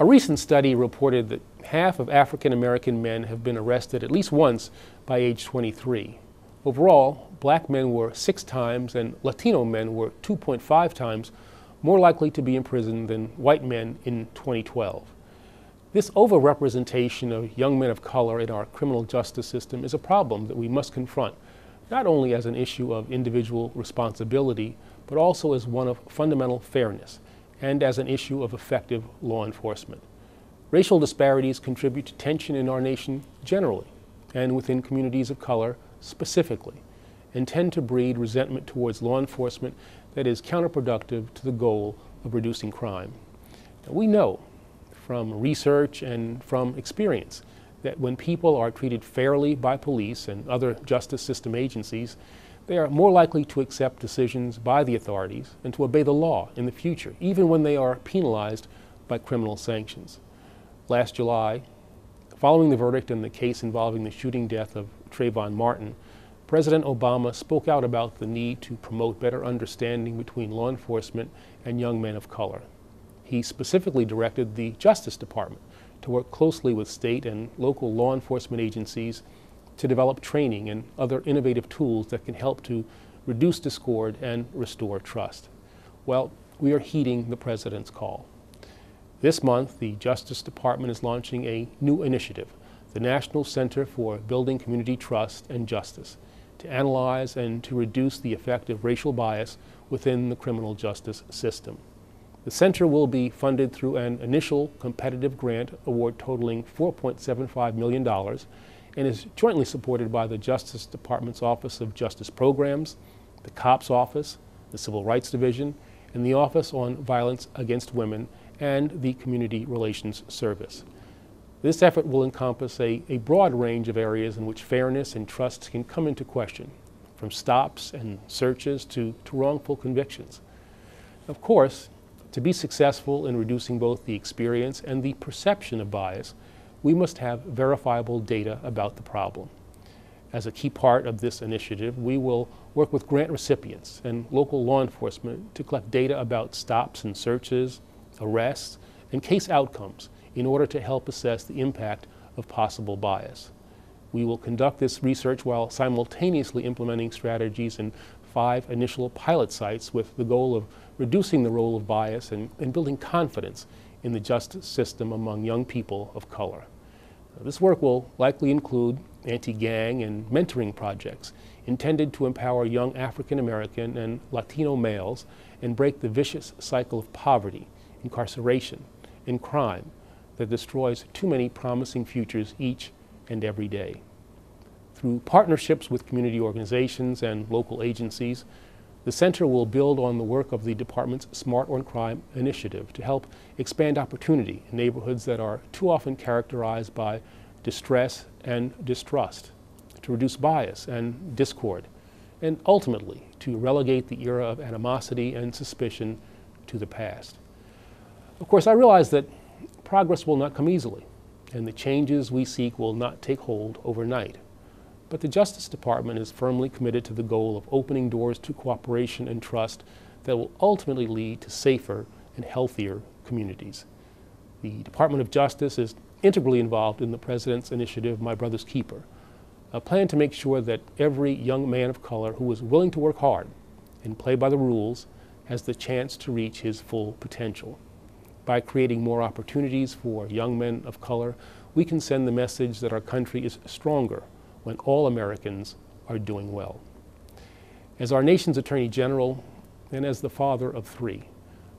A recent study reported that half of African American men have been arrested at least once by age 23. Overall, black men were 6 times and Latino men were 2.5 times more likely to be imprisoned than white men in 2012. This overrepresentation of young men of color in our criminal justice system is a problem that we must confront, not only as an issue of individual responsibility, but also as one of fundamental fairness and as an issue of effective law enforcement. Racial disparities contribute to tension in our nation generally, and within communities of color specifically, and tend to breed resentment towards law enforcement that is counterproductive to the goal of reducing crime. Now, we know from research and from experience that when people are treated fairly by police and other justice system agencies, they are more likely to accept decisions by the authorities and to obey the law in the future, even when they are penalized by criminal sanctions. Last July, following the verdict in the case involving the shooting death of Trayvon Martin, President Obama spoke out about the need to promote better understanding between law enforcement and young men of color. He specifically directed the Justice Department to work closely with state and local law enforcement agencies to develop training and other innovative tools that can help to reduce discord and restore trust. Well, we are heeding the President's call. This month, the Justice Department is launching a new initiative, the National Center for Building Community Trust and Justice, to analyze and to reduce the effect of racial bias within the criminal justice system. The center will be funded through an initial competitive grant award totaling $4.75 million and is jointly supported by the Justice Department's Office of Justice Programs, the COPS Office, the Civil Rights Division, and the Office on Violence Against Women and the Community Relations Service. This effort will encompass a broad range of areas in which fairness and trust can come into question, from stops and searches to wrongful convictions. Of course, to be successful in reducing both the experience and the perception of bias, we must have verifiable data about the problem. As a key part of this initiative, we will work with grant recipients and local law enforcement to collect data about stops and searches, arrests, and case outcomes in order to help assess the impact of possible bias. We will conduct this research while simultaneously implementing strategies in 5 initial pilot sites with the goal of reducing the role of bias and building confidence in the justice system among young people of color. This work will likely include anti-gang and mentoring projects intended to empower young African American and Latino males and break the vicious cycle of poverty, incarceration, and crime that destroys too many promising futures each and every day. Through partnerships with community organizations and local agencies, the center will build on the work of the department's Smart on Crime initiative to help expand opportunity in neighborhoods that are too often characterized by distress and distrust, to reduce bias and discord, and ultimately to relegate the era of animosity and suspicion to the past. Of course, I realize that progress will not come easily, and the changes we seek will not take hold overnight. But the Justice Department is firmly committed to the goal of opening doors to cooperation and trust that will ultimately lead to safer and healthier communities. The Department of Justice is integrally involved in the President's initiative, My Brother's Keeper, a plan to make sure that every young man of color who is willing to work hard and play by the rules has the chance to reach his full potential. By creating more opportunities for young men of color, we can send the message that our country is stronger when all Americans are doing well. As our nation's Attorney General and as the father of 3,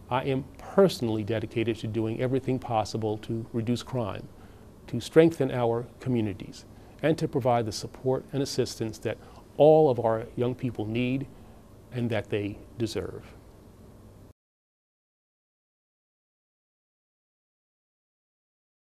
I am personally dedicated to doing everything possible to reduce crime, to strengthen our communities, and to provide the support and assistance that all of our young people need and that they deserve.